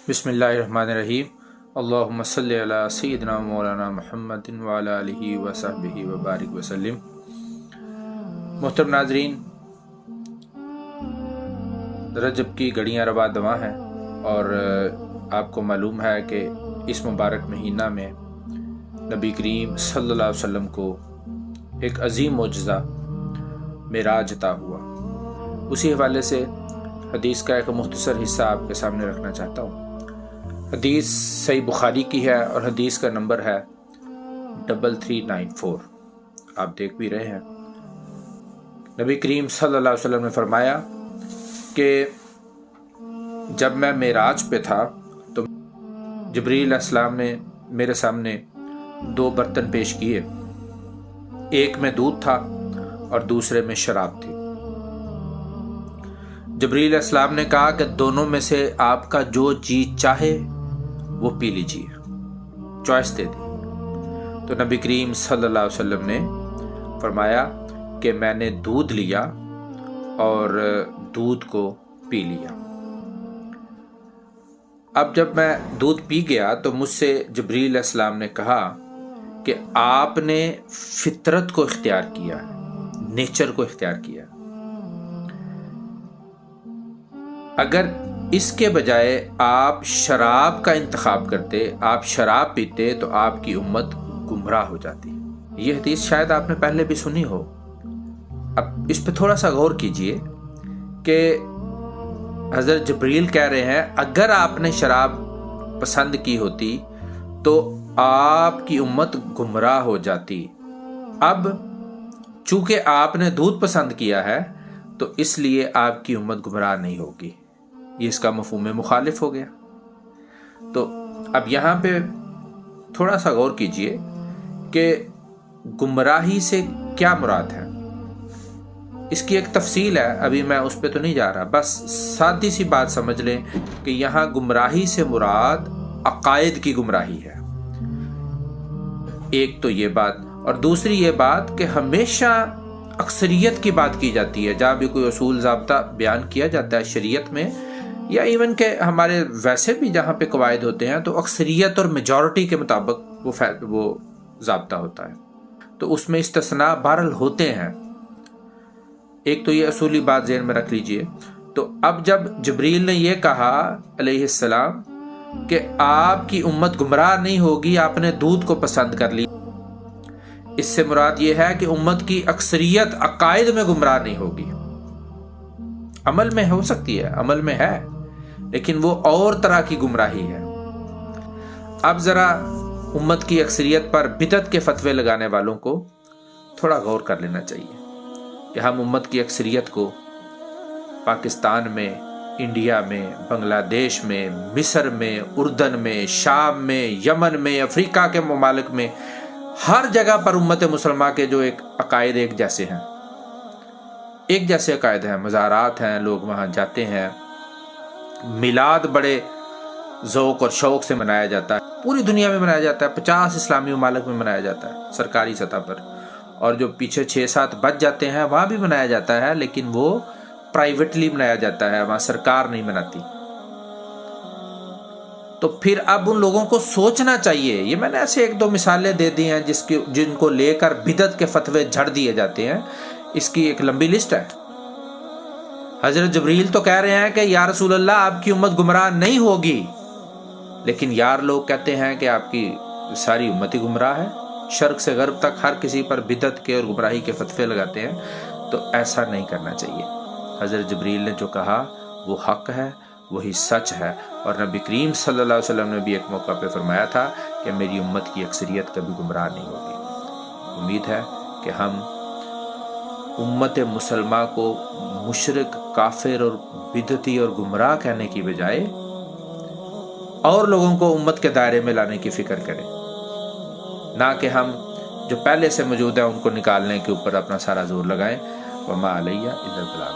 بسم اللہ الرحمن الرحیم۔ اللہم صلی علی سیدنا مولانا محمد وعلی آلہ وصحبہ وبارک وسلم۔ محترم ناظرین، رجب کی گھڑیاں رواں دواں ہیں اور آپ کو معلوم ہے کہ اس مبارک مہینہ میں نبی کریم صلی اللہ علیہ وسلم کو ایک عظیم معجزہ معراج عطا ہوا۔ اسی حوالے سے حدیث کا ایک مختصر حصہ آپ کے سامنے رکھنا چاہتا ہوں۔ حدیث صحیح بخاری کی ہے اور حدیث کا نمبر ہے 3394۔ آپ دیکھ بھی رہے ہیں۔ نبی کریم صلی اللہ علیہ وسلم نے فرمایا کہ جب میں معراج پہ تھا تو جبریل علیہ السلام نے میرے سامنے 2 برتن پیش کیے، ایک میں دودھ تھا اور دوسرے میں شراب تھی۔ جبریل علیہ السلام نے کہا کہ دونوں میں سے آپ کا جو جی چاہے وہ پی لیجیے، چوائس دے دی۔ تو نبی کریم صلی اللہ علیہ وسلم نے فرمایا کہ میں نے دودھ لیا اور دودھ کو پی لیا۔ اب جب میں دودھ پی گیا تو مجھ سے جبریل علیہ السلام نے کہا کہ آپ نے فطرت کو اختیار کیا ہے، نیچر کو اختیار کیا ہے۔ اگر اس کے بجائے آپ شراب کا انتخاب کرتے، آپ شراب پیتے تو آپ کی امت گمراہ ہو جاتی۔ یہ حدیث شاید آپ نے پہلے بھی سنی ہو۔ اب اس پہ تھوڑا سا غور کیجئے کہ حضرت جبریل کہہ رہے ہیں اگر آپ نے شراب پسند کی ہوتی تو آپ کی امت گمراہ ہو جاتی۔ اب چونکہ آپ نے دودھ پسند کیا ہے تو اس لیے آپ کی امت گمراہ نہیں ہوگی۔ یہ اس کا مفہوم مخالف ہو گیا۔ تو اب یہاں پہ تھوڑا سا غور کیجئے کہ گمراہی سے کیا مراد ہے۔ اس کی ایک تفصیل ہے، ابھی میں اس پہ تو نہیں جا رہا، بس سادی سی بات سمجھ لیں کہ یہاں گمراہی سے مراد عقائد کی گمراہی ہے۔ ایک تو یہ بات، اور دوسری یہ بات کہ ہمیشہ اکثریت کی بات کی جاتی ہے جہاں بھی کوئی اصول ضابطہ بیان کیا جاتا ہے شریعت میں، یا ایون کہ ہمارے ویسے بھی جہاں پہ قواعد ہوتے ہیں تو اکثریت اور میجورٹی کے مطابق وہ ضابطہ ہوتا ہے، تو اس میں استثناء بہرحال ہوتے ہیں۔ ایک تو یہ اصولی بات ذہن میں رکھ لیجئے۔ تو اب جب جبریل نے یہ کہا علیہ السلام کہ آپ کی امت گمراہ نہیں ہوگی، آپ نے دودھ کو پسند کر لی، اس سے مراد یہ ہے کہ امت کی اکثریت عقائد میں گمراہ نہیں ہوگی۔ عمل میں ہو سکتی ہے، عمل میں ہے، لیکن وہ اور طرح کی گمراہی ہے۔ اب ذرا امت کی اکثریت پر بدعت کے فتوے لگانے والوں کو تھوڑا غور کر لینا چاہیے کہ ہم امت کی اکثریت کو پاکستان میں، انڈیا میں، بنگلہ دیش میں، مصر میں، اردن میں، شام میں، یمن میں، افریقہ کے ممالک میں، ہر جگہ پر امت مسلمہ کے جو ایک عقائد ایک جیسے ہیں، ایک جیسے عقائد ہیں، مزارات ہیں، لوگ وہاں جاتے ہیں، میلاد بڑے ذوق اور شوق سے منایا جاتا ہے، پوری دنیا میں منایا جاتا ہے، 50 اسلامی ممالک میں منایا جاتا ہے سرکاری سطح پر، اور جو پیچھے 6-7 بچ جاتے ہیں وہاں بھی منایا جاتا ہے، لیکن وہ پرائیویٹلی منایا جاتا ہے، وہاں سرکار نہیں مناتی۔ تو پھر اب ان لوگوں کو سوچنا چاہیے، یہ میں نے ایسے 1-2 مثالیں دے دی ہیں جن کو لے کر بدعت کے فتوے جھڑ دیے جاتے ہیں، اس کی ایک لمبی لسٹ ہے۔ حضرت جبریل تو کہہ رہے ہیں کہ یا رسول اللہ آپ کی امت گمراہ نہیں ہوگی، لیکن یار لوگ کہتے ہیں کہ آپ کی ساری امت ہی گمراہ ہے، شرق سے غرب تک ہر کسی پر بدعت کے اور گمراہی کے فتوے لگاتے ہیں۔ تو ایسا نہیں کرنا چاہیے۔ حضرت جبریل نے جو کہا وہ حق ہے، وہی سچ ہے، اور نبی کریم صلی اللہ علیہ وسلم نے بھی ایک موقع پہ فرمایا تھا کہ میری امت کی اکثریت کبھی گمراہ نہیں ہوگی۔ امید ہے کہ ہم امت مسلمہ کو مشرک، کافر اور بدعتی اور گمراہ کہنے کی بجائے اور لوگوں کو امت کے دائرے میں لانے کی فکر کریں، نہ کہ ہم جو پہلے سے موجود ہیں ان کو نکالنے کے اوپر اپنا سارا زور لگائیں۔ وما علیہ الا البلاغ۔